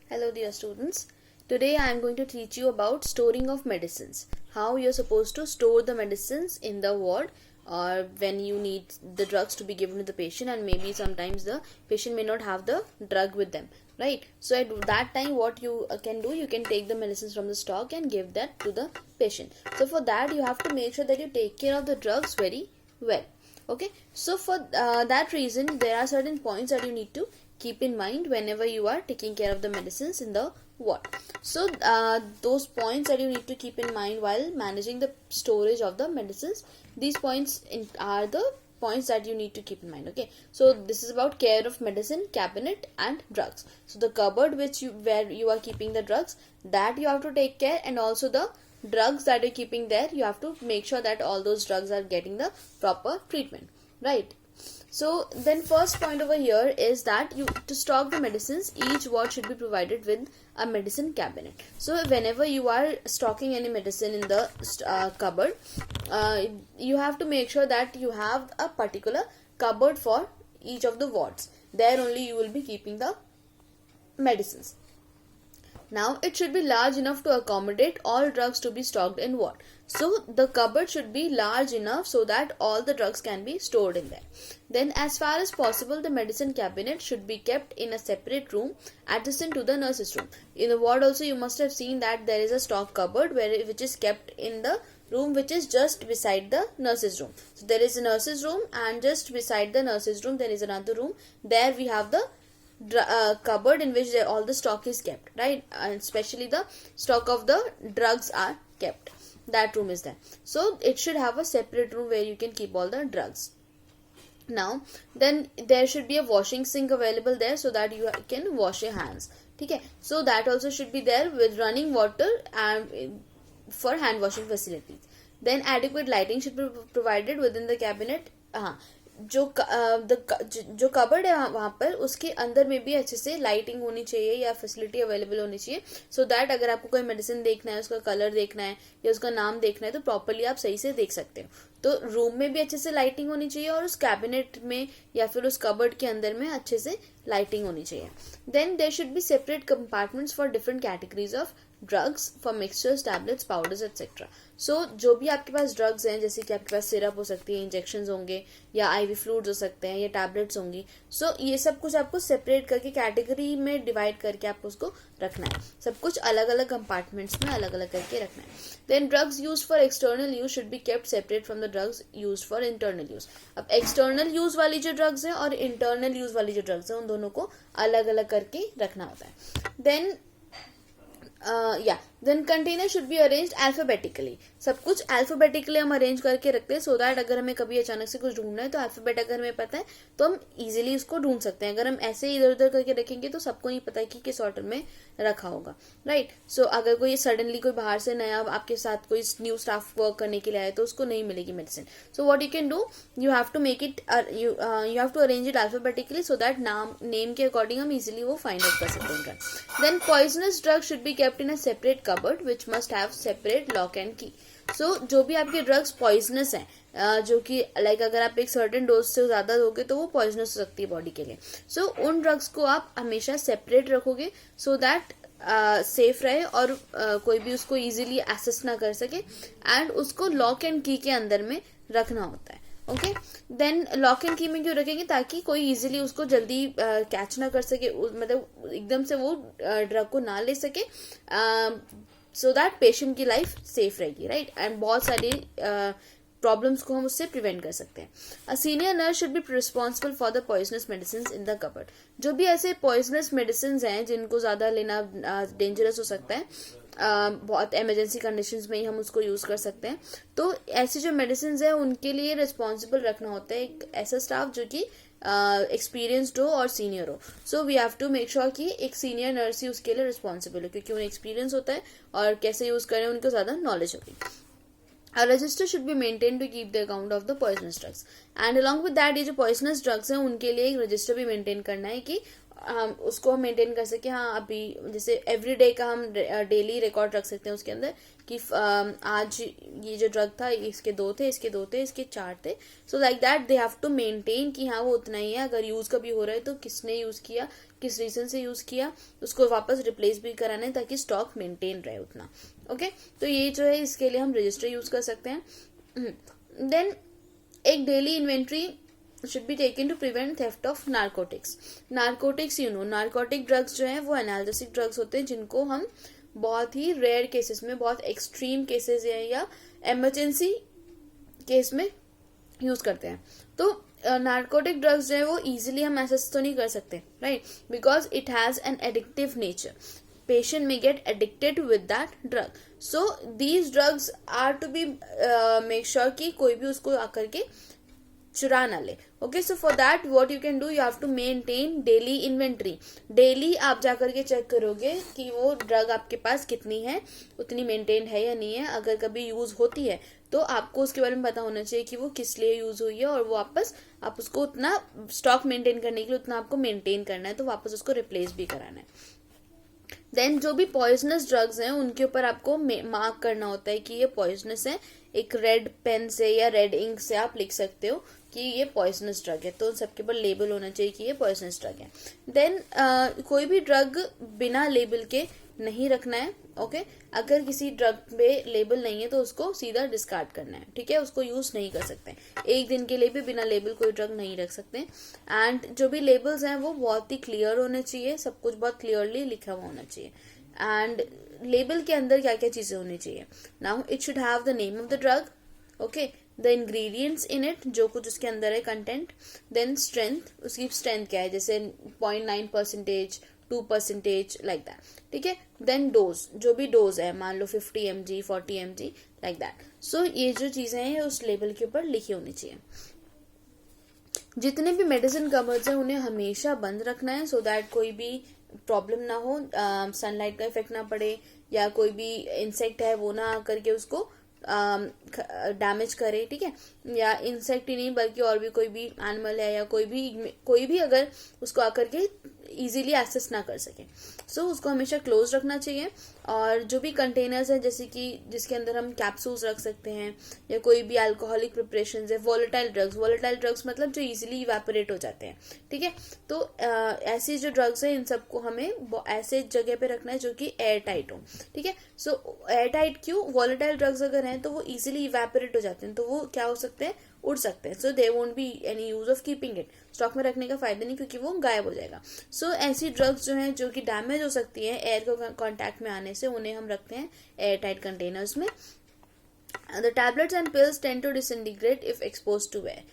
Hello dear students. Today I am going to teach you about storing of medicines. How you're supposed to store the medicines in the ward or when you need the drugs to be given to the patient, and maybe sometimes the patient may not have the drug with them, right? So at that time what you can do, you can take the medicines from the stock and give that to the patient. So for that you have to make sure that you take care of the drugs very well. Okay, so for that reason there are certain points that you need to keep in mind whenever you are taking care of the medicines in the ward. So those points that you need to keep in mind while managing the storage of the medicines, these points are the points that you need to keep in mind. Okay, so this is about care of medicine cabinet and drugs. So the cupboard where you are keeping the drugs, that you have to take care, and also the drugs that you're keeping there, you have to make sure that all those drugs are getting the proper treatment, right? So then first point over here is that to stock the medicines, each ward should be provided with a medicine cabinet. So whenever you are stocking any medicine in the cupboard, you have to make sure that you have a particular cupboard for each of the wards. There only you will be keeping the medicines. Now it should be large enough to accommodate all drugs to be stocked in ward. So the cupboard should be large enough so that all the drugs can be stored in there. Then as far as possible, the medicine cabinet should be kept in a separate room adjacent to the nurse's room. In the ward also you must have seen that there is a stock cupboard which is kept in the room which is just beside the nurse's room. So there is a nurse's room, and just beside the nurse's room there is another room. There we have the cupboard in which all the stock is kept, right? And especially the stock of the drugs are kept. That room is there. So it should have a separate room where you can keep all the drugs. Now then there should be a washing sink available there so that you can wash your hands. Okay, so that also should be there with running water and for hand washing facilities. Then adequate lighting should be provided within the cabinet. जो cupboard है वहाँ पर, उसके अंदर में भी अच्छे से लाइटिंग होनी चाहिए या फैसिलिटी अवेलेबल होनी चाहिए, सो दैट अगर आपको कोई मेडिसिन देखना है, उसका कलर देखना है या उसका नाम देखना है, तो प्रॉपर्ली आप सही से देख सकते हो. तो रूम में भी अच्छे से लाइटिंग होनी चाहिए और उस कैबिनेट में या फिर उस कबर्ड के अंदर में अच्छे से लाइटिंग होनी चाहिए. Then there should be separate compartments for different categories of drugs, for mixtures, tablets, powders etcetera. So जो भी आपके पास ड्रग्स हैं, जैसे कि आपके पास सिरप हो सकती है, इंजेक्शन होंगे या आईवी फ्लूइड्स हो सकते हैं या टैबलेट्स होंगी, सो ये सब कुछ आपको सेपरेट करके कैटेगरी में डिवाइड करके आपको उसको रखना है. सब कुछ अलग अलग कंपार्टमेंट्स में अलग अलग करके रखना है. Then drugs use for external use should be kept separate from the drugs use for internal use. अब एक्सटर्नल यूज वाली जो ड्रग्स है और इंटरनल यूज वाली जो ड्रग्स है, उन दोनों को अलग अलग करके रखना होता है. Then then container should be arranged alphabetically. सब कुछ अल्फाबेटिकली हम अरेंज करके रखते हैं सो दैट अगर हमें कभी अचानक से कुछ ढूंढना है तो अल्फाबेट अगर हमें पता है तो हम इजीली उसको ढूंढ सकते हैं. अगर हम ऐसे ही इधर उधर करके रखेंगे तो सबको नहीं पता है कि किस ऑर्डर में रखा होगा, राइट? सो अगर कोई सडनली कोई बाहर से नया आपके साथ कोई न्यू स्टाफ वर्क करने के लिए आए तो उसको नहीं मिलेगी medicine. So what you can do, you have to make it, you have to arrange it alphabetically so that name के अकॉर्डिंग हम इजीली वो फाइंड आउट कर सकते हैं. Then poisonous drug should be kept in a separate cupboard which must have separate lock and key. So जो भी आपके drugs poisonous हैं, जो कि लाइक अगर आप एक सर्टेन डोज से ज्यादा दोगे तो वो पॉइजनस हो सकती है बॉडी के लिए. सो उन ड्रग्स को आप हमेशा सेपरेट रखोगे सो दैट सेफ रहे और कोई भी उसको इजीली एक्सेस ना कर सके, एंड उसको लॉक एंड की के अंदर में रखना होता है. ओके, देन लॉक एंड की में क्यों रखेंगे, ताकि कोई इजीली उसको जल्दी कैच ना कर सके, मतलब एकदम से वो ड्रग को ना ले सके, सो दैट पेशेंट की लाइफ सेफ रहेगी, राइट? एंड बहुत सारी प्रॉब्लम्स को हम उससे प्रिवेंट कर सकते हैं. A senior nurse should be responsible for the poisonous medicine in the cupboard. जो भी ऐसे पॉइजनस मेडिसिन हैं जिनको ज्यादा लेना डेंजरस हो सकता है, बहुत इमरजेंसी कंडीशंस में ही हम उसको यूज कर सकते हैं, तो ऐसी जो मेडिसिन है उनके लिए रिस्पॉन्सिबल रखना होता है एक ऐसा स्टाफ जो कि एक्सपीरियंस्ड हो और सीनियर हो. So we have to make sure कि एक सीनियर नर्स ही उसके लिए रिस्पॉन्सिबल हो, क्योंकि उन्हें एक्सपीरियंस होता है और कैसे यूज करें उनको ज्यादा नॉलेज होगी. A register should be maintained to keep the account of the poisonous drugs. And along with that, ये जो poisonous drugs हैं उनके लिए एक रजिस्टर भी मेंटेन करना है कि हम उसको हम मेंटेन कर सके। हाँ, अभी जैसे एवरीडे का हम डेली रिकॉर्ड रख सकते हैं उसके अंदर कि आज ये जो ड्रग था इसके 2 थे, इसके 2 थे, इसके 4 थे। So like that they have to maintain कि हाँ वो उतना ही है। अगर यूज कभी हो रहा है तो किसने यूज किया, किस रीजन से यूज किया, उसको वापस रिप्लेस भी कराना है ताकि स्टॉक मेंटेन रहे उतना। ओके, तो ये जो है इसके लिए हम रजिस्टर यूज कर सकते हैं। देन एक daily inventory should be taken to prevent theft of narcotics. Narcotics, narcotic drugs जो है वो analgesic drugs होते हैं जिनको हम बहुत ही रेयर केसेस में, बहुत एक्सट्रीम केसेस या इमरजेंसी केस में यूज करते हैं। तो नार्कोटिक ड्रग्स जो है वो इजीली हम एक्सेस तो नहीं कर सकते, right, because it has an addictive nature. Patient may get addicted with that drug. So these drugs are to be make sure कि कोई भी उसको आकर के चुरा ना ले. Okay, so for that what you can do, you have to maintain daily inventory. Daily आप जाकर के चेक करोगे कि वो ड्रग आपके पास कितनी है, उतनी मेंटेन है या नहीं है. अगर कभी यूज होती है तो आपको उसके बारे में पता होना चाहिए कि वो किस लिए यूज हुई है, और वो वापस आप उसको उतना स्टॉक मेंटेन करने के लिए उतना आपको मेंटेन करना है, तो वापस उसको रिप्लेस भी कराना है. देन जो भी पॉइजनस ड्रग्स हैं उनके ऊपर आपको मार्क करना होता है कि ये पॉइजनस है. एक रेड पेन से या रेड इंक से आप लिख सकते हो कि ये पॉइजनस ड्रग है, तो सबके ऊपर लेबल होना चाहिए कि ये पॉइजनस ड्रग है. देन कोई भी ड्रग बिना लेबल के नहीं रखना है. ओके, अगर किसी ड्रग पे लेबल नहीं है तो उसको सीधा डिस्कार्ड करना है. ठीक है, उसको यूज नहीं कर सकते. एक दिन के लिए भी बिना लेबल कोई ड्रग नहीं रख सकते. एंड जो भी लेबल्स हैं वो बहुत ही क्लियर होने चाहिए, सब कुछ बहुत क्लियरली लिखा हुआ होना चाहिए. एंड लेबल के अंदर क्या क्या चीजें होनी चाहिए. Now it should have the name of the drug, okay, the ingredients in it, जो कुछ उसके अंदर है कंटेंट. देन स्ट्रेंथ, उसकी स्ट्रेंथ क्या है, जैसे 0.9%, 2%, लाइक दैट. ठीक है. देन डोज, जो भी डोज है, मान लो 50 mg, 40 mg, लाइक दैट. सो ये जो चीजें हैं उस लेबल के ऊपर लिखी होनी चाहिए. जितने भी मेडिसिन कवर्स हैं उन्हें हमेशा बंद रखना है, सो दैट कोई भी प्रॉब्लम ना हो, सनलाइट का इफेक्ट ना पड़े, या कोई भी इंसेक्ट है वो ना आकर के उसको डैमेज करे. ठीक है, या इंसेक्ट ही नहीं बल्कि और भी कोई भी एनिमल है या कोई भी अगर उसको आकर के इजीली एक्सेस ना कर सके. सो उसको हमेशा क्लोज रखना चाहिए. और जो भी कंटेनर्स है, जैसे कि जिसके अंदर हम कैप्सूल्स रख सकते हैं या कोई भी अल्कोहलिक प्रिपरेशंस है, वोलेटाइल ड्रग्स मतलब जो इजीली इवेपोरेट हो जाते हैं. ठीक है, तो ऐसी जो ड्रग्स है इन सबको हमें ऐसे जगह पे रखना है जो कि एयर टाइट हो. ठीक है, सो एयर टाइट क्यों, वोलेटाइल ड्रग्स अगर हैं तो वो इजीली इवेपोरेट हो जाते हैं, तो वो क्या हो सकते हैं, उड़ सकते हैं. So they won't be any use of keeping it. Stock में रखने का फायदा नहीं, क्योंकि वो गायब हो जाएगा. सो ऐसी ड्रग्स जो हैं जो कि डैमेज हो सकती हैं एयर को कांटेक्ट में आने से, उन्हें हम रखते हैं एयर टाइट कंटेनर्स में. The tablets and pills tend to disintegrate if expose to air.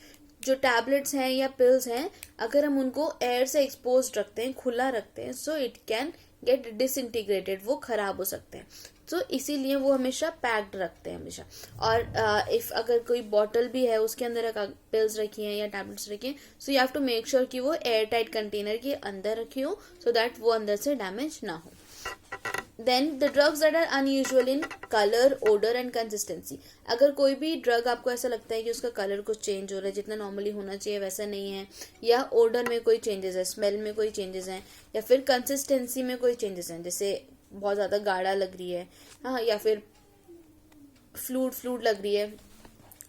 जो टैबलेट्स हैं या पिल्स हैं, अगर हम उनको एयर से एक्सपोज रखते हैं, खुला रखते हैं, so it can get disintegrated, वो खराब हो सकते हैं. तो इसीलिए वो हमेशा पैक्ड रखते हैं हमेशा. और इफ अगर कोई बॉटल भी है उसके अंदर पिल्स रखी हैं या टैबलेट्स रखी हैं, so you have to make sure कि वो एयर टाइट कंटेनर के अंदर रखी हो, सो दैट वो अंदर से डैमेज ना हो. Then the drugs that are unusual in colour, odour and consistency. अगर कोई भी ड्रग आपको ऐसा लगता है कि उसका कलर कुछ चेंज हो रहा है, जितना नॉर्मली होना चाहिए वैसा नहीं है, या ओडर में कोई चेंजेस है, स्मेल में कोई चेंजेस हैं, या फिर कंसिस्टेंसी में कोई चेंजेस हैं, जैसे बहुत ज़्यादा गाढ़ा लग रही है, हाँ, या फिर फ्लूड लग रही है.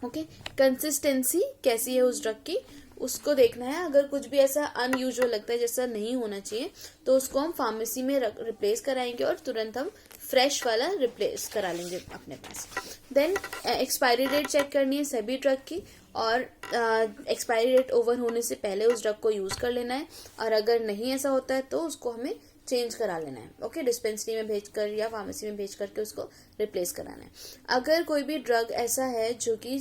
ओके, कंसिस्टेंसी कैसी है उस ड्रग की, उसको देखना है. अगर कुछ भी ऐसा अनयूजुअल लगता है, जैसा नहीं होना चाहिए, तो उसको हम फार्मेसी में रिप्लेस कराएंगे और तुरंत हम फ्रेश वाला रिप्लेस करा लेंगे अपने पास. देन एक्सपायरी डेट चेक करनी है सभी ड्रग की, और एक्सपायरी डेट ओवर होने से पहले उस ड्रग को यूज़ कर लेना है. और अगर नहीं ऐसा होता है तो उसको हमें चेंज करा लेना है. ओके, डिस्पेंसरी में भेजकर या फार्मेसी में भेज करके उसको रिप्लेस कराना है. अगर कोई भी ड्रग ऐसा है जो कि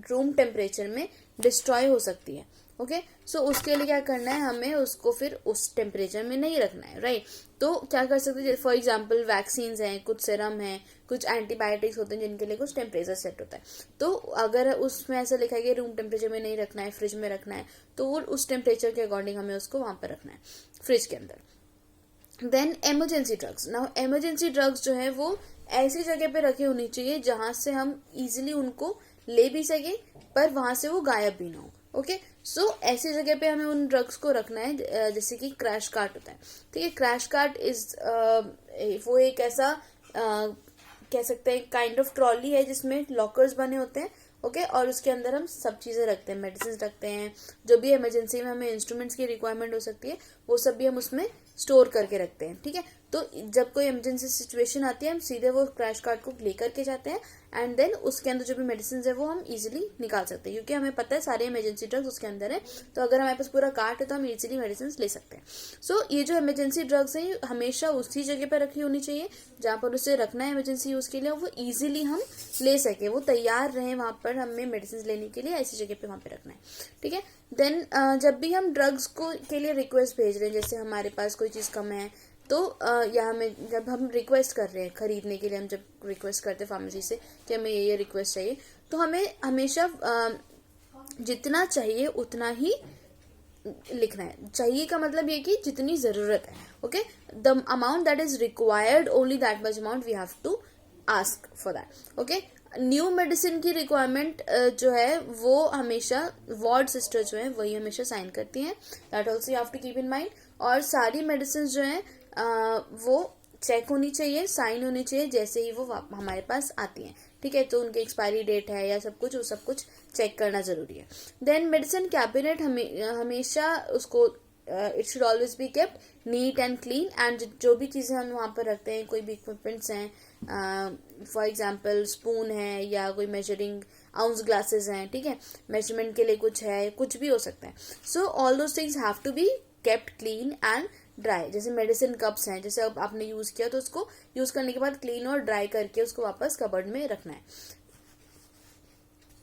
रूम टेम्परेचर में डिस्ट्रॉय हो सकती है, ओके, सो उसके लिए क्या करना है, हमें उसको फिर उस टेम्परेचर में नहीं रखना है, राइट. तो क्या कर सकते हैं, फॉर एग्जांपल वैक्सीन्स हैं, कुछ सीरम है, कुछ एंटीबायोटिक्स होते हैं जिनके लिए कुछ टेम्परेचर सेट होता है. तो अगर उसमें ऐसा लिखा है कि रूम टेम्परेचर में नहीं रखना है, फ्रिज में रखना है, तो वो उस टेम्परेचर के अकॉर्डिंग हमें उसको वहां पर रखना है, फ्रिज के अंदर. Then emergency drugs. Now emergency drugs जो है वो ऐसी जगह पे रखी होनी चाहिए जहां से हम इजीली उनको ले भी सके, पर वहां से वो गायब भी ना हो. ओके, सो ऐसी जगह पे हमें उन ड्रग्स को रखना है जैसे कि क्रैश कार्ट होता है, ठीक है। क्रैश कार्ट इज वो एक ऐसा कह सकते हैं काइंड ऑफ ट्रॉली है जिसमें लॉकर्स बने होते हैं, ओके और उसके अंदर हम सब चीज़ें रखते हैं, मेडिसिन रखते हैं, जो भी इमरजेंसी में हमें इंस्ट्रूमेंट्स की रिक्वायरमेंट हो सकती है वो सब भी हम उसमें स्टोर करके रखते हैं, ठीक है। तो जब कोई इमरजेंसी सिचुएशन आती है हम सीधे वो क्रैश कार्ट को लेकर के जाते हैं एंड देन उसके अंदर जो भी मेडिसिन है वो हम इजीली निकाल सकते हैं, क्योंकि हमें पता है सारे इमरजेंसी ड्रग्स उसके अंदर है। तो अगर हमारे पास पूरा कार्ट है तो हम इजीली मेडिसिन ले सकते हैं। सो ये जो इमरजेंसी ड्रग्स हैं हमेशा उसी जगह पर रखी होनी चाहिए जहाँ पर उसे रखना है इमरजेंसी यूज के लिए, वो इजीली हम ले सके, वो तैयार रहे वहां पर हमें मेडिसिन लेने के लिए, ऐसी जगह पे वहां पे रखना है, ठीक है। देन जब भी हम ड्रग्स को के लिए रिक्वेस्ट भेज रहे हैं, जैसे हमारे पास कोई चीज़ कम है तो या हमें जब हम रिक्वेस्ट कर रहे हैं खरीदने के लिए, हम जब रिक्वेस्ट करते हैं फार्मेसी से कि हमें ये रिक्वेस्ट चाहिए, तो हमें हमेशा जितना चाहिए उतना ही लिखना है। चाहिए का मतलब ये कि जितनी ज़रूरत है, okay. The amount that is required only that much amount we have to ask for that, okay. New medicine की रिक्वायरमेंट जो है वो हमेशा वार्ड सिस्टर जो है वही हमेशा साइन करती हैं, that also you have to keep in mind. और सारी मेडिसिन जो है वो चेक होनी चाहिए, साइन होनी चाहिए जैसे ही वो हमारे पास आती हैं, ठीक है। तो उनकी एक्सपायरी डेट है या सब कुछ, वो सब कुछ चेक करना जरूरी है। देन मेडिसिन कैबिनेट हमेशा उसको it should always be kept neat and clean, and जो भी चीज़ें हम वहाँ पर रखते हैं, कोई भी इक्विपमेंट्स हैं, फॉर एग्जाम्पल स्पून है या कोई मेजरिंग आउंस ग्लासेस हैं, ठीक है, मेजरमेंट के लिए कुछ है, कुछ भी हो सकता है। So all those things have to be kept clean and dry. जैसे मेडिसिन कप्स हैं, जैसे अब आपने यूज किया तो उसको यूज करने के बाद क्लीन और ड्राई करके उसको वापस कबर्ड में रखना है।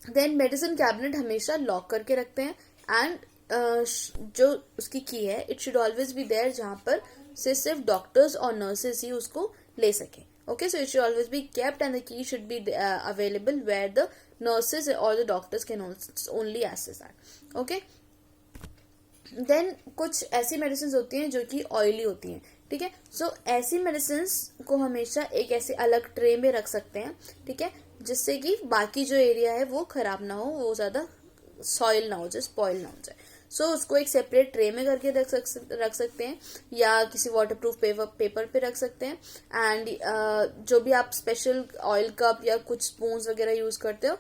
देन मेडिसिन कैबिनेट हमेशा लॉक करके रखते हैं एंड जो उसकी की है it should always be there जहाँ पर से सिर्फ डॉक्टर्स और नर्सेस ही उसको ले सके, okay. So it should always be kept and the key should be available where the nurses और the doctors can only access that, okay. Then कुछ ऐसी मेडिसिन होती हैं जो कि ऑयली होती हैं, ठीक है। सो ऐसी मेडिसिन को हमेशा एक ऐसे अलग ट्रे में रख सकते हैं, ठीक है, जिससे कि बाकी जो एरिया है वो खराब ना हो, वो ज्यादा सॉइल ना हो जाए, स्पॉइल ना हो जाए। सो उसको एक सेपरेट ट्रे में करके रख सकते हैं या किसी वाटरप्रूफ पेपर पे रख सकते हैं। एंड जो भी आप स्पेशल ऑयल कप या कुछ स्पून वगैरह यूज करते हो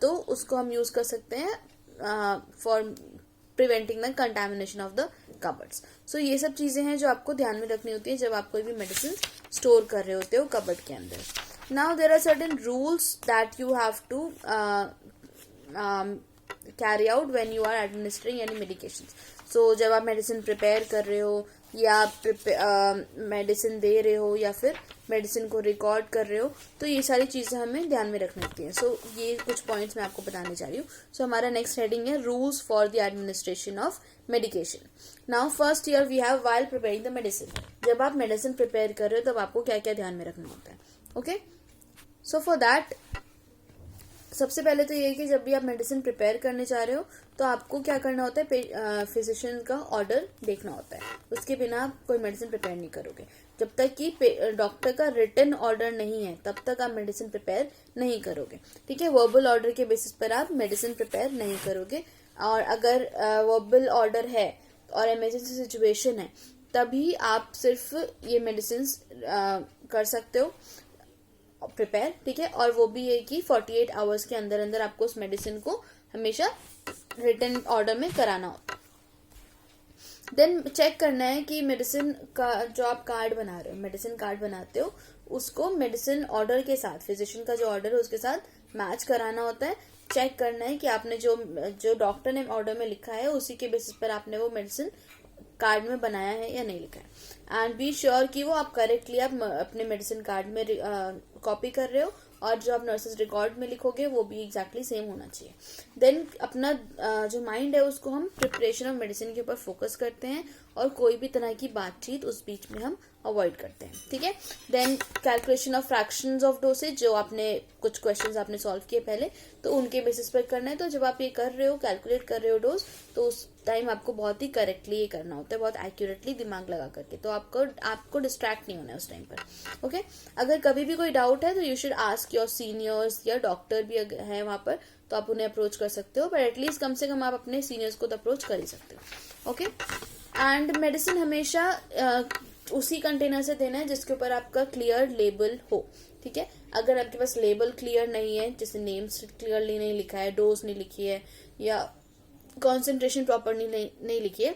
तो उसको हम यूज कर सकते हैं for preventing the contamination of the cupboards. So ये सब चीजें हैं जो आपको ध्यान में रखनी होती है जब आप कोई भी मेडिसिन स्टोर कर रहे होते हो कबर्ड के अंदर। Now there are certain rules that you have to carry out when you are administering any medication. So जब आप मेडिसिन प्रिपेयर कर रहे हो या मेडिसिन दे रहे हो या फिर मेडिसिन को रिकॉर्ड कर रहे हो, तो ये सारी चीज़ें हमें ध्यान में रखनी होती हैं। सो ये कुछ पॉइंट्स मैं आपको बताने जा रही हूँ। सो हमारा नेक्स्ट हेडिंग है rules for the administration of medication. Now first year we have while preparing the medicine. जब आप मेडिसिन प्रिपेयर कर रहे हो तब आपको क्या क्या ध्यान में रखना होता है, ओके। सो फॉर दैट सबसे पहले तो ये है कि जब भी आप मेडिसिन प्रिपेयर करने जा रहे हो तो आपको क्या करना होता है, फिजिशियन का ऑर्डर देखना होता है, उसके बिना आप कोई मेडिसिन प्रिपेयर नहीं करोगे। जब तक कि डॉक्टर का रिटन ऑर्डर नहीं है तब तक आप मेडिसिन प्रिपेयर नहीं करोगे, ठीक है। वर्बल ऑर्डर के बेसिस पर आप मेडिसिन प्रिपेयर नहीं करोगे, और अगर वर्बल ऑर्डर है और इमरजेंसी सिचुएशन है तभी आप सिर्फ ये मेडिसिन कर सकते हो प्रिपेयर, ठीक है। और वो भी है कि 48 आवर्स के अंदर अंदर आपको उस मेडिसिन को हमेशा रिटन ऑर्डर में कराना होता है। देन चेक करना है कि मेडिसिन का जो आप कार्ड बना रहे हो, मेडिसिन कार्ड बनाते हो, उसको मेडिसिन ऑर्डर के साथ, फिजिशियन का जो ऑर्डर है उसके साथ मैच कराना होता है। चेक करना है कि आपने जो डॉक्टर ने ऑर्डर में लिखा है उसी के बेसिस पर आपने वो मेडिसिन कार्ड में बनाया है या नहीं लिखा है। एंड बी श्योर कि वो आप करेक्टली आप अपने मेडिसिन कार्ड में कॉपी कर रहे हो, और जो आप नर्सेस रिकॉर्ड में लिखोगे वो भी एग्जैक्टली सेम होना चाहिए। देन अपना जो माइंड है उसको हम प्रिपरेशन ऑफ मेडिसिन के ऊपर फोकस करते हैं और कोई भी तरह की बातचीत उस बीच में हम अवॉइड करते हैं, ठीक है। Then calculation of fractions of dosage, जो आपने कुछ क्वेश्चंस आपने सॉल्व किए पहले तो उनके बेसिस पर करना है। तो जब आप ये कर रहे हो, कैलकुलेट कर रहे हो डोज, तो टाइम आपको बहुत ही करेक्टली ये करना होता है, बहुत एक्यूरेटली दिमाग लगा करके, तो आपको डिस्ट्रैक्ट नहीं होना है उस टाइम पर। ओके, अगर कभी भी कोई डाउट है तो you should ask your seniors, या डॉक्टर भी है वहां पर तो आप उन्हें अप्रोच कर सकते हो, पर एटलीस्ट कम से कम आप अपने सीनियर्स को तो अप्रोच कर ही सकते हो। ओके, एंड मेडिसिन हमेशा उसी कंटेनर से देना है जिसके ऊपर आपका क्लियर लेबल हो। ठीक है, अगर आपके पास लेबल क्लियर नहीं है, जैसे नेम्स क्लियरली नहीं लिखा है, डोज नहीं लिखी है, या कॉन्सेंट्रेशन प्रॉपरली नहीं लिखी है,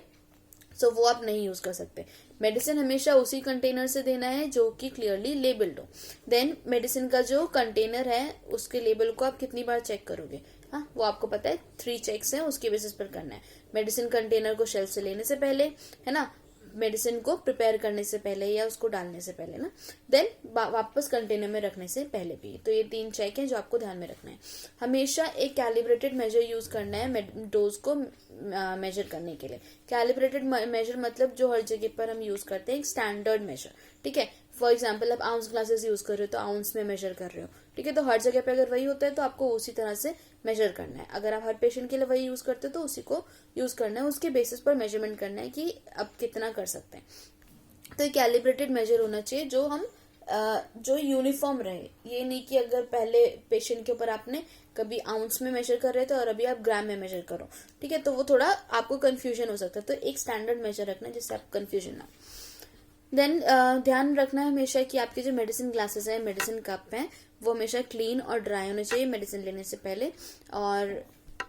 सो वो आप नहीं यूज कर सकते। मेडिसिन हमेशा उसी कंटेनर से देना है जो कि क्लियरली लेबल्ड हो। देन मेडिसिन का जो कंटेनर है उसके लेबल को आप कितनी बार चेक करोगे, हाँ वो आपको पता है, 3 चेक्स हैं, उसके बेसिस पर करना है। मेडिसिन कंटेनर को शेल्फ से लेने से पहले, है ना, मेडिसिन को प्रिपेयर करने से पहले या उसको डालने से पहले ना, देन वापस कंटेनर में रखने से पहले भी। तो ये 3 चेक हैं जो आपको ध्यान में रखना है। हमेशा एक कैलिब्रेटेड मेजर यूज करना है डोज को मेजर करने के लिए। कैलिब्रेटेड मेजर मतलब जो हर जगह पर हम यूज करते हैं, एक स्टैंडर्ड मेजर। ठीक है, फॉर एग्जाम्पल आप आउंस ग्लासेस यूज कर रहे हो तो आउंस में मेजर कर रहे हो। ठीक है, तो हर जगह पे अगर वही होता है तो आपको उसी तरह से मेजर करना है। अगर आप हर पेशेंट के लिए वही यूज करते हो तो उसी को यूज करना है, उसके बेसिस पर मेजरमेंट करना है कि अब कितना कर सकते हैं। तो कैलिब्रेटेड मेजर होना चाहिए जो यूनिफॉर्म रहे। ये नहीं कि अगर पहले पेशेंट के ऊपर आपने कभी आउंस में मेजर कर रहे थे और अभी आप ग्राम में मेजर करो, ठीक है, तो वो थोड़ा आपको कंफ्यूजन हो सकता है। तो एक स्टैंडर्ड मेजर रखना है जिससे आप कंफ्यूजन ना। देन ध्यान रखना है हमेशा कि आपके जो मेडिसिन ग्लासेस हैं, मेडिसिन कप हैं, वो हमेशा क्लीन और ड्राई होने चाहिए मेडिसिन लेने से पहले, और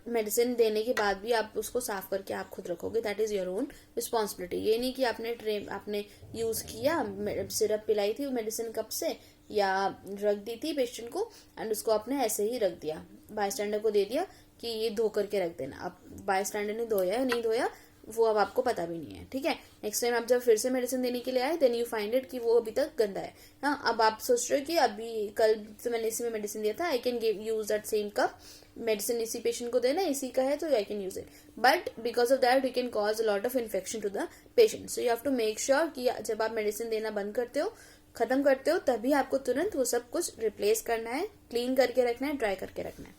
मेडिसिन देने के बाद भी आप उसको साफ करके आप खुद रखोगे। That is your own responsibility. ये नहीं कि आपने यूज किया, सिरप पिलाई थी मेडिसिन कप से या रख दी थी पेशेंट को एंड उसको आपने ऐसे ही रख दिया, बाय स्टैंडर को दे दिया कि ये धो करके रख देना। अब बाय स्टैंडर ने धोया या नहीं धोया वो अब आपको पता भी नहीं है। ठीक है, नेक्स्ट टाइम आप जब फिर से मेडिसिन देने के लिए आए, देन यू फाइंड इट कि वो अभी तक गंदा है। हाँ, अब आप सोच रहे हो कि अभी कल से मैंने इसी में मेडिसिन दिया था, I can use that same cup, medicine इसी पेशेंट को देना, इसी का है तो I can use it, but because of that you can cause a lot of infection to the patient. So you have to make sure कि जब आप मेडिसिन देना बंद करते हो, खत्म करते हो, तभी आपको तुरंत वो सब कुछ रिप्लेस करना है, क्लीन करके रखना है, ड्राई करके रखना है।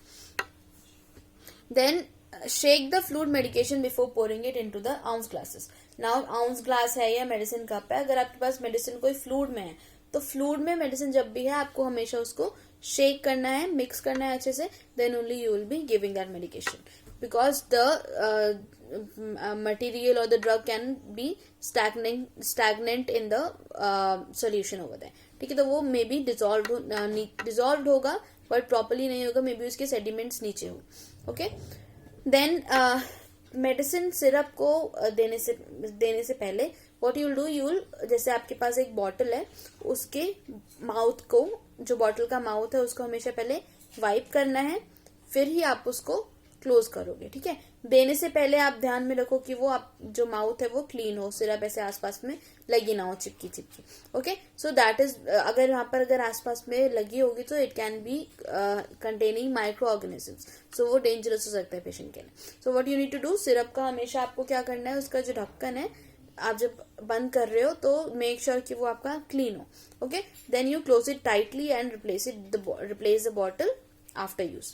Then shake the fluid medication before pouring it into the ounce glasses. Now ounce glass है या मेडिसिन कप है, अगर आपके पास मेडिसिन कोई फ्लूइड में है तो फ्लूइड में मेडिसिन जब भी है आपको हमेशा उसको शेक करना है, मिक्स करना है अच्छे से, then only you will be giving that medication, because the material or the drug can be stagnant in the solution over there. ठीक है, तो वो मे बी डिजॉल्व होगा बट प्रॉपरली नहीं होगा, मे बी उसके सेडिमेंट्स नीचे हो। ओके, देन मेडिसिन सिरप को देने से पहले what you will do, you will, जैसे आपके पास एक बॉटल है, उसके माउथ को, जो बॉटल का माउथ है उसको हमेशा पहले वाइप करना है, फिर ही आप उसको क्लोज करोगे। ठीक है, देने से पहले आप ध्यान में रखो कि वो आप जो माउथ है वो क्लीन हो, सिरप ऐसे आसपास में लगी ना हो, चिपकी। ओके, सो दैट इज, अगर यहाँ पर अगर आसपास में लगी होगी तो it can be containing micro organisms, so वो डेंजरस हो सकता है पेशेंट के लिए। So what you need to do, syrup का हमेशा आपको क्या करना है, उसका जो ढक्कन है आप जब बंद कर रहे हो तो मेक श्योर कि वो आपका क्लीन हो। Okay, then you close it tightly and replace the bottle after use.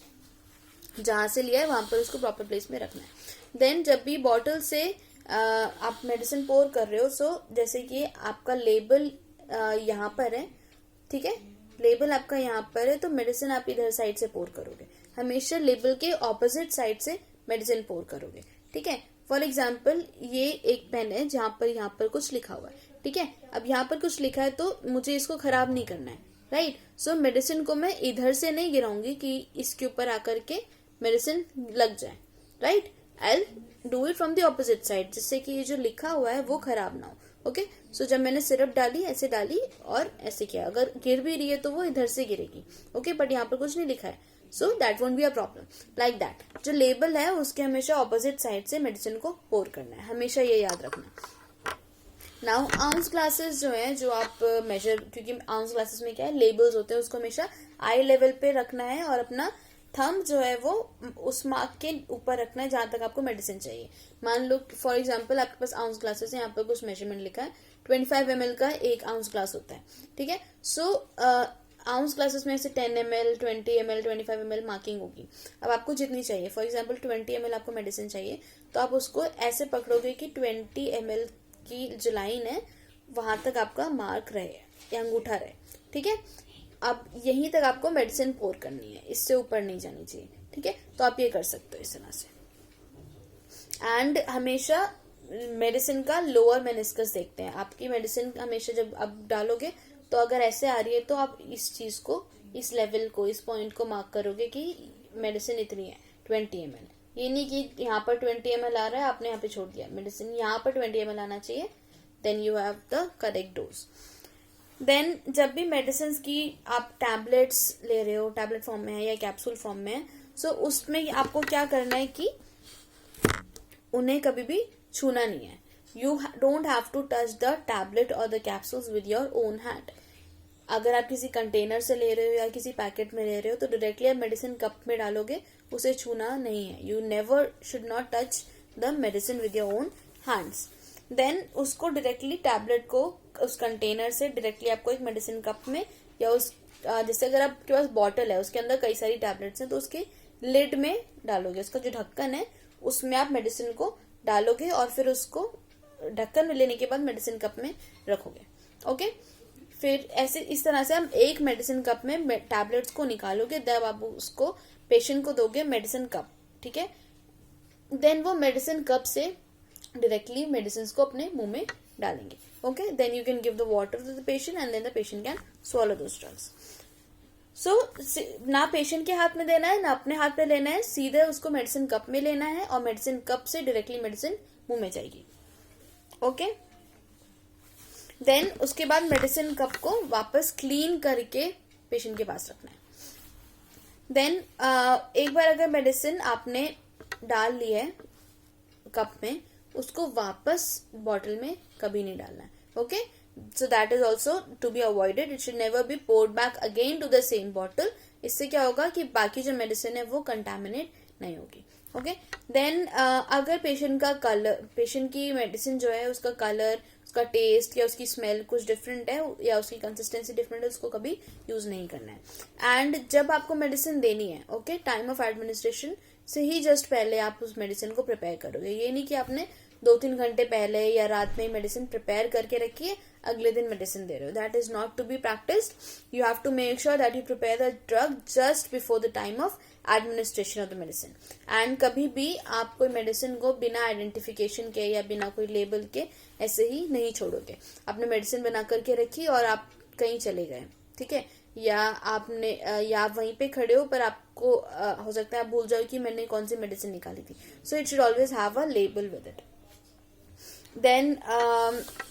जहां से लिया है वहां पर उसको प्रॉपर प्लेस में रखना है। देन जब भी बॉटल से आप मेडिसिन पोर कर रहे हो, सो जैसे कि आपका लेबल यहाँ पर है, ठीक है, लेबल आपका यहाँ पर है, तो मेडिसिन आप इधर साइड से पोर करोगे, हमेशा लेबल के ऑपोजिट साइड से मेडिसिन पोर करोगे। ठीक है, फॉर एग्जाम्पल ये एक पेन है जहां पर यहाँ पर कुछ लिखा हुआ है। ठीक है, अब यहाँ पर कुछ लिखा है तो मुझे इसको खराब नहीं करना है, राइट। सो मेडिसिन को मैं इधर से नहीं गिराऊंगी कि इसके ऊपर आकर के मेडिसिन लग जाए, right. I do it from the opposite side, जिससे कि ये जो लिखा हुआ है वो खराब ना हो। ओके, सो जब मैंने सिरप डाली, ऐसे डाली और ऐसे किया, अगर गिर भी रही है तो वो इधर से गिरेगी। ओके, बट यहाँ पर कुछ नहीं लिखा है, so that won't be a problem. Like that जो लेबल है उसके हमेशा ऑपोजिट साइड से मेडिसिन को पोर करना है, हमेशा ये याद रखना। नाउ आउंस ग्लासेस जो है, जो आप मेजर, क्योंकि आउंस ग्लासेस में क्या है, लेबल्स होते हैं, उसको हमेशा आई लेवल पे रखना है और अपना थंब जो है वो उस मार्क के ऊपर रखना है जहां तक आपको मेडिसिन चाहिए। मान लो फॉर एग्जांपल आपके पास आउंस ग्लासेस है, यहाँ पर कुछ मेजरमेंट लिखा है, 25 ml का एक आउंस ग्लास होता है। ठीक है, सो आउंस ग्लासेस में ऐसे 10 ml, 20 ml, 25 ml मार्किंग होगी। अब आपको जितनी चाहिए, फॉर एग्जाम्पल 20 ml आपको मेडिसिन चाहिए, तो आप उसको ऐसे पकड़ोगे कि 20 ml की जो लाइन है वहां तक आपका मार्क रहे या अंगूठा रहे, ठीक है। अब यहीं तक आपको मेडिसिन पोर करनी है, इससे ऊपर नहीं जानी चाहिए, ठीक है। तो आप ये कर सकते हो इस तरह से। एंड हमेशा मेडिसिन का लोअर मेनिस्कस देखते हैं। आपकी मेडिसिन हमेशा जब आप डालोगे तो अगर ऐसे आ रही है तो आप इस चीज को, इस लेवल को, इस पॉइंट को मार्क करोगे कि मेडिसिन इतनी है 20 ml। ये नहीं कि यहाँ पर 20 ml आ रहा है आपने यहाँ पे छोड़ दिया, मेडिसिन यहाँ पर 20 ml आना चाहिए, then you have the correct dose. Then जब भी मेडिसिन की आप टैबलेट्स ले रहे हो, टैबलेट फॉर्म में है या कैप्सूल फॉर्म में है, सो उसमें आपको क्या करना है कि उन्हें कभी भी छूना नहीं है। You don't have to touch the tablet और the capsules with your own hand. अगर आप किसी कंटेनर से ले रहे हो या किसी पैकेट में ले रहे हो तो डायरेक्टली आप मेडिसिन कप में डालोगे, उसे छूना नहीं है। You never should not touch the medicine with your own hands. Then उसको डायरेक्टली टैबलेट को उस कंटेनर से डायरेक्टली आपको एक मेडिसिन कप में या उस जैसे अगर आपके पास बॉटल है उसके अंदर कई सारी टैबलेट्स हैं तो उसके लिड में डालोगे, उसका जो ढक्कन है उसमें आप मेडिसिन को डालोगे और फिर उसको ढक्कन में लेने के बाद मेडिसिन कप में रखोगे। ओके, फिर ऐसे इस तरह से हम एक मेडिसिन कप में टैबलेट्स को निकालोगे, तब आप उसको पेशेंट को दोगे मेडिसिन कप, ठीक है। देन वो मेडिसिन कप से डायरेक्टली मेडिसिन को अपने मुंह में डालेंगे। Okay, then you can give the water to the patient and then the patient can swallow those drugs. So ना पेशेंट के हाथ में देना है ना अपने हाथ में लेना है, सीधे उसको मेडिसिन कप में लेना है और मेडिसिन कप से डायरेक्टली मेडिसिन मुंह में जाएगी। ओके, देन उसके बाद मेडिसिन कप को वापस क्लीन करके पेशेंट के पास रखना है। देन एक बार अगर मेडिसिन आपने डाल ली है कप में, उसको वापस बॉटल में कभी नहीं डालना है। Okay, so that is also to be avoided. It should never be poured back again to the same bottle. इससे क्या होगा कि बाकी जो मेडिसिन है वो कंटामिनेट नहीं होगी। ओके, देन अगर पेशेंट का कलर, पेशेंट की मेडिसिन जो है उसका कलर, उसका टेस्ट या उसकी स्मेल कुछ डिफरेंट है या उसकी कंसिस्टेंसी डिफरेंट है, उसको कभी यूज नहीं करना है। एंड जब आपको मेडिसिन देनी है, ओके, टाइम ऑफ एडमिनिस्ट्रेशन से ही जस्ट पहले आप उस मेडिसिन को प्रिपेयर करोगे। ये नहीं कि आपने 2-3 घंटे पहले या रात में मेडिसिन प्रिपेयर करके रखी है, अगले दिन मेडिसिन दे रहे हो। That is not to be practised. You have to make sure that you prepare the drug just before the time of administration of the medicine. And कभी भी आप कोई मेडिसिन को बिना आइडेंटिफिकेशन के या बिना कोई लेबल के ऐसे ही नहीं छोड़ोगे। आपने मेडिसिन बना करके रखी और आप कहीं चले गए, ठीक है, या आपने या आप वहीं पे खड़े हो पर आपको हो सकता है आप भूल जाओ कि मैंने कौन सी मेडिसिन निकाली थी। So it should always have a label with it. Then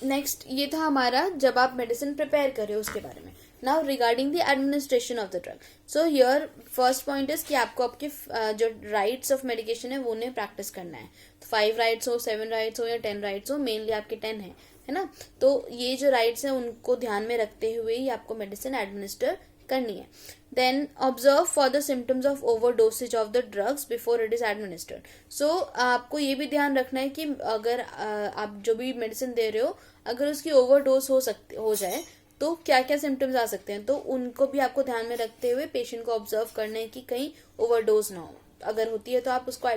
next ये था हमारा जब आप मेडिसिन प्रिपेयर कर रहे हो उसके बारे में। Now regarding the administration of the drug, so here first point is कि आपको आपके जो राइट्स ऑफ मेडिकेशन है वो उन्हें प्रैक्टिस करना है। तो 5 राइट्स हो, 7 राइट्स हो या 10 राइट्स हो, मेनली आपके 10 है ना। तो ये जो राइट्स हैं उनको ध्यान में रखते हुए ही आपको मेडिसिन एडमिनिस्टर करनी है। Then observe for the symptoms of overdoses of the drugs before it is administered. So आपको ये भी ध्यान रखना है कि अगर आप जो भी मेडिसिन दे रहे हो अगर उसकी ओवरडोज हो जाए तो क्या क्या सिम्टम्स आ सकते हैं, तो उनको भी आपको ध्यान में रखते हुए पेशेंट को ऑब्जर्व करना है कि कहीं ओवरडोज ना हो। अगर होती है तो आप उसको